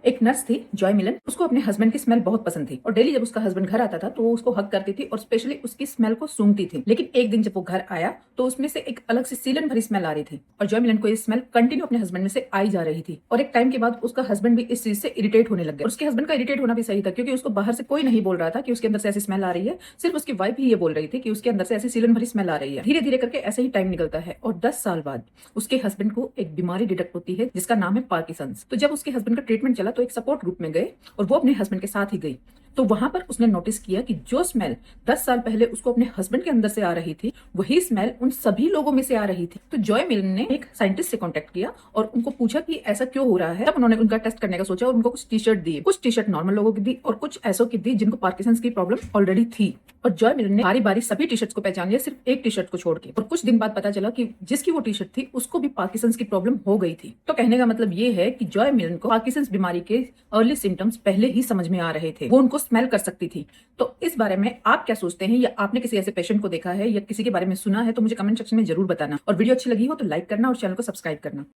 एक नर्स थी जॉय मिलन। उसको अपने हस्बैंड की स्मेल बहुत पसंद थी और डेली जब उसका हस्बैंड घर आता था तो वो उसको हग करती थी और स्पेशली उसकी स्मेल को सूंघती थी। लेकिन एक दिन जब वो घर आया तो उसमें से एक अलग सी सीलन भरी स्मेल आ रही थी और जॉय मिलन को ये स्मेल कंटिन्यू अपने हस्बैंड में से आई जा रही थी। और एक टाइम के बाद उसका हस्बैंड भी इस चीज से इरिटेट होने लग गया। उसके हस्बैंड का इरिटेट होना भी सही था क्योंकि उसको बाहर से कोई नहीं बोल रहा था कि उसके अंदर से ऐसी स्मेल आ रही है, सिर्फ उसकी वाइफ ही ये बोल रही थी कि उसके अंदर से ऐसी सीलन भरी स्मेल आ रही है। धीरे धीरे करके ऐसे ही टाइम निकलता है और 10 साल बाद उसके हस्बैंड को एक बीमारी डिटेक्ट होती है जिसका नाम है पार्किंसंस। तो जब उसके हस्बैंड का ट्रीटमेंट चला तो एक सपोर्ट ग्रुप में गए और वो अपने हस्बैंड के साथ ही गई। तो वहां पर उसने नोटिस किया कि जो स्मेल 10 साल पहले उसको अपने हस्बैंड के अंदर से आ रही थी वही स्मेल उन सभी लोगों में से आ रही थी। तो जॉय मिलन ने एक साइंटिस्ट से कांटेक्ट किया और उनको पूछा कि ऐसा क्यों हो रहा है। तब उन्होंने उनका टेस्ट करने का सोचा और उनको कुछ टी शर्ट दिए। कुछ टी शर्ट नॉर्मल लोगों की दी और कुछ ऐसों की दी जिनको पार्किंसंस की प्रॉब्लम ऑलरेडी थी। और जॉय मिलन ने बारी बारी सभी टी शर्ट्स को पहचान लिया, सिर्फ एक टी शर्ट को छोड़ के। और कुछ दिन बाद पता चला कि जिसकी वो टी शर्ट थी उसको भी पार्किंसंस की प्रॉब्लम हो गई थी। तो कहने का मतलब ये है कि जॉय मिलन को पार्किंसंस बीमारी के अर्ली सिम्टम्स पहले ही समझ में आ रहे थे, वो उनको स्मेल कर सकती थी। तो इस बारे में आप क्या सोचते हैं, या आपने किसी ऐसे पेशेंट को देखा है या किसी के बारे में सुना है तो मुझे कमेंट सेक्शन में जरूर बताना। और वीडियो अच्छी लगी हो तो लाइक करना और चैनल को सब्सक्राइब करना।